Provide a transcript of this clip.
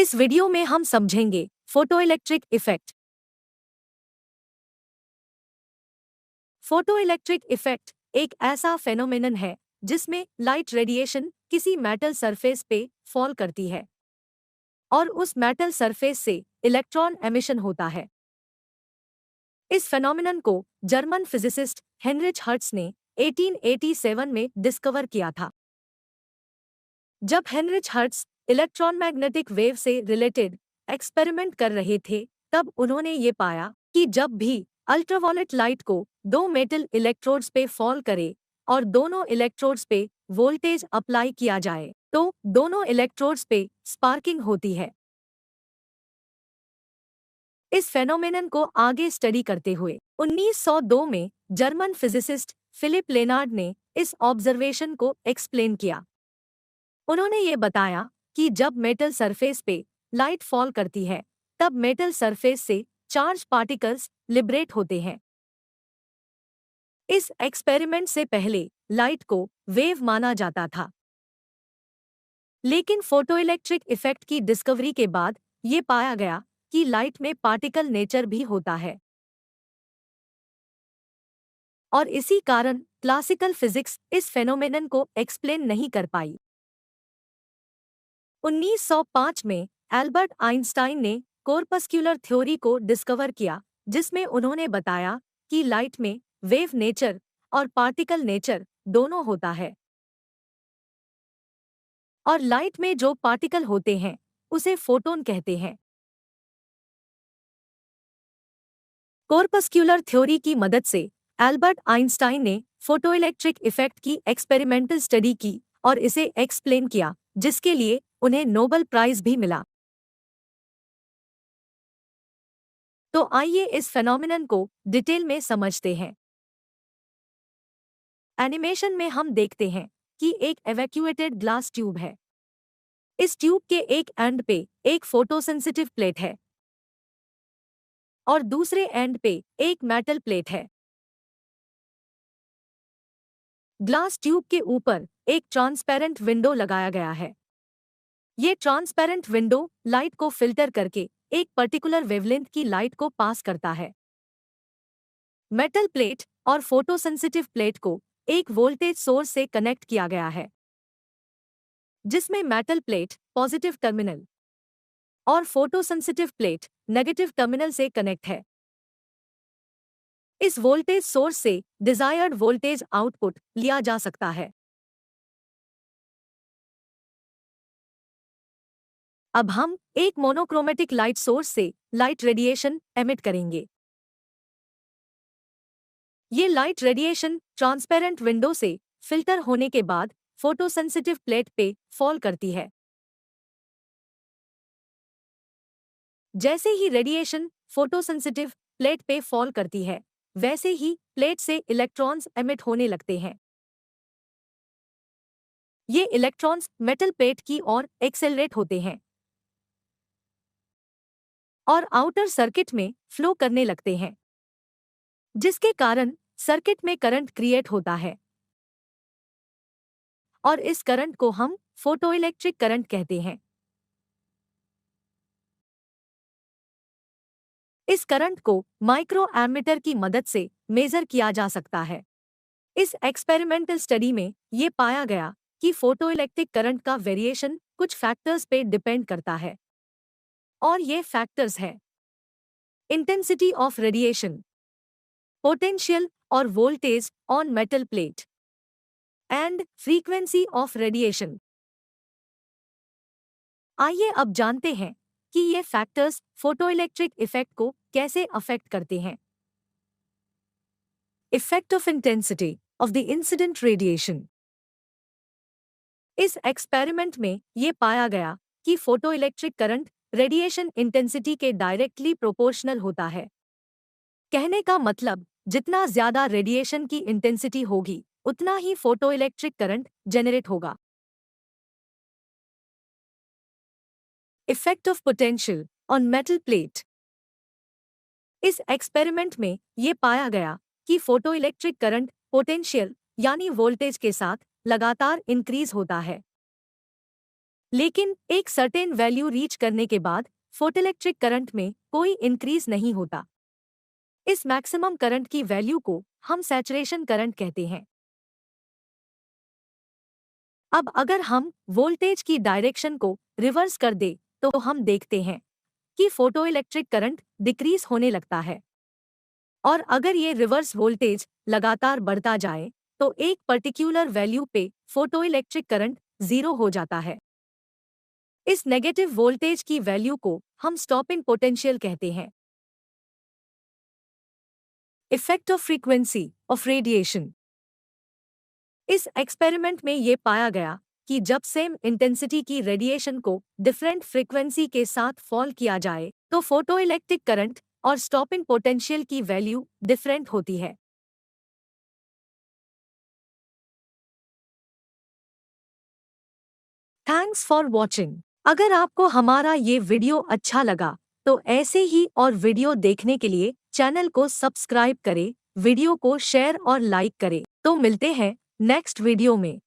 इस वीडियो में हम समझेंगे फोटोइलेक्ट्रिक इफेक्ट। फोटोइलेक्ट्रिक इफेक्ट एक ऐसा फेनोमेनन है जिसमें लाइट रेडिएशन किसी मेटल सरफेस पे फॉल करती है और उस मेटल सरफेस से इलेक्ट्रॉन एमिशन होता है। इस फेनोमेनन को जर्मन फिजिसिस्ट हेनरिच हर्ट्ज ने 1887 में डिस्कवर किया था। जब हेनरिच हर्ट्ज इलेक्ट्रॉनमैग्नेटिक वेव से रिलेटेड एक्सपेरिमेंट कर रहे थे, तब उन्होंने ये पाया कि जब भी अल्ट्रावायलेट लाइट को दो मेटल इलेक्ट्रोड्स पे फॉल करे और दोनों इलेक्ट्रोड्स पे वोल्टेज अप्लाई किया जाए, तो दोनों इलेक्ट्रोड्स पे स्पार्किंग होती है। इस फेनोमेनन को आगे स्टडी करते हुए 1902 में जर्मन फिजिसिस्ट फिलिप लेनार्ड ने इस ऑब्जर्वेशन को एक्सप्लेन किया। उन्होंने ये बताया कि जब मेटल सरफेस पे लाइट फॉल करती है, तब मेटल सरफेस से चार्ज पार्टिकल्स लिबरेट होते हैं। इस एक्सपेरिमेंट से पहले लाइट को वेव माना जाता था, लेकिन फोटोइलेक्ट्रिक इफेक्ट की डिस्कवरी के बाद ये पाया गया कि लाइट में पार्टिकल नेचर भी होता है और इसी कारण क्लासिकल फिजिक्स इस फेनोमेनन को एक्सप्लेन नहीं कर पाई। 1905 में एल्बर्ट आइंस्टाइन ने कॉर्पस्क्यूलर थ्योरी को डिस्कवर किया, जिसमें उन्होंने बताया कि लाइट में वेव नेचर और पार्टिकल नेचर दोनों होता है और लाइट में जो पार्टिकल होते हैं उसे फोटोन कहते हैं। कॉर्पस्क्यूलर थ्योरी की मदद से एल्बर्ट आइंस्टाइन ने फोटोइलेक्ट्रिक इफेक्ट की एक्सपेरिमेंटल स्टडी की और इसे एक्सप्लेन किया, जिसके लिए उन्हें नोबेल प्राइज भी मिला। तो आइए इस फेनोमेनन को डिटेल में समझते हैं। एनिमेशन में हम देखते हैं कि एक एवैक्यूएटेड ग्लास ट्यूब है। इस ट्यूब के एक एंड पे एक फोटोसेंसिटिव प्लेट है और दूसरे एंड पे एक मेटल प्लेट है। ग्लास ट्यूब के ऊपर एक ट्रांसपेरेंट विंडो लगाया गया है। ये ट्रांसपेरेंट विंडो लाइट को फिल्टर करके एक पर्टिकुलर वेवलेंथ की लाइट को पास करता है। मेटल प्लेट और फोटोसेंसिटिव प्लेट को एक वोल्टेज सोर्स से कनेक्ट किया गया है, जिसमें मेटल प्लेट पॉजिटिव टर्मिनल और फोटोसेंसिटिव प्लेट नेगेटिव टर्मिनल से कनेक्ट है। इस वोल्टेज सोर्स से डिजायर्ड वोल्टेज आउटपुट लिया जा सकता है। अब हम एक मोनोक्रोमेटिक लाइट सोर्स से लाइट रेडिएशन एमिट करेंगे। ये लाइट रेडिएशन ट्रांसपेरेंट विंडो से फिल्टर होने के बाद फोटोसेंसिटिव प्लेट पे फॉल करती है। जैसे ही रेडिएशन फोटोसेंसिटिव प्लेट पे फॉल करती है, वैसे ही प्लेट से इलेक्ट्रॉन्स एमिट होने लगते हैं। ये इलेक्ट्रॉन्स मेटल प्लेट की ओर एक्सेलरेट होते हैं और आउटर सर्किट में फ्लो करने लगते हैं, जिसके कारण सर्किट में करंट क्रिएट होता है और इस करंट को हम फोटोइलेक्ट्रिक करंट कहते हैं। इस करंट को माइक्रो एमीटर की मदद से मेजर किया जा सकता है। इस एक्सपेरिमेंटल स्टडी में ये पाया गया कि फोटोइलेक्ट्रिक करंट का वेरिएशन कुछ फैक्टर्स पे डिपेंड करता है और ये फैक्टर्स हैं इंटेंसिटी ऑफ रेडिएशन, पोटेंशियल और voltage on metal plate and frequency of radiation. आइए अब जानते हैं कि ये फैक्टर्स फोटोइलेक्ट्रिक इफेक्ट को कैसे अफेक्ट करते हैं। Effect of intensity of the incident radiation. इस एक्सपेरिमेंट में ये पाया गया कि फोटोइलेक्ट्रिक करंट रेडिएशन इंटेंसिटी के डायरेक्टली प्रोपोर्शनल होता है। कहने का मतलब, जितना ज्यादा रेडिएशन की इंटेंसिटी होगी, उतना ही फोटोइलेक्ट्रिक करंट जेनरेट होगा। Effect of potential on metal plate. इस एक्सपेरिमेंट में ये पाया गया कि फोटोइलेक्ट्रिक करंट पोटेंशियल यानी वोल्टेज के साथ लगातार इंक्रीज होता है। लेकिन एक सर्टेन वैल्यू रीच करने के बाद फोटोइलेक्ट्रिक करंट में कोई इंक्रीज नहीं होता। इस मैक्सिमम करंट की वैल्यू को हम सैचुरेशन करंट कहते हैं। अब अगर हम वोल्टेज की डायरेक्शन को रिवर्स कर दे तो हम देखते हैं कि फोटोइलेक्ट्रिक करंट डिक्रीज होने लगता है। और अगर ये रिवर्स वोल्टेज लगातार बढ़ता जाए तो एक पर्टिकुलर वैल्यू पे फोटोइलेक्ट्रिक करंट जीरो हो जाता है। इस नेगेटिव वोल्टेज की वैल्यू को हम स्टॉपिंग पोटेंशियल कहते हैं। Effect of frequency of radiation. इस एक्सपेरिमेंट में ये पाया गया कि जब सेम इंटेंसिटी की रेडिएशन को डिफरेंट फ्रीक्वेंसी के साथ फॉल किया जाए तो फोटोइलेक्ट्रिक करंट और स्टॉपिंग पोटेंशियल की वैल्यू डिफरेंट होती है। Thanks for watching. अगर आपको हमारा ये वीडियो अच्छा लगा तो ऐसे ही और वीडियो देखने के लिए चैनल को सब्सक्राइब करें, वीडियो को शेयर और लाइक करें। तो मिलते हैं नेक्स्ट वीडियो में।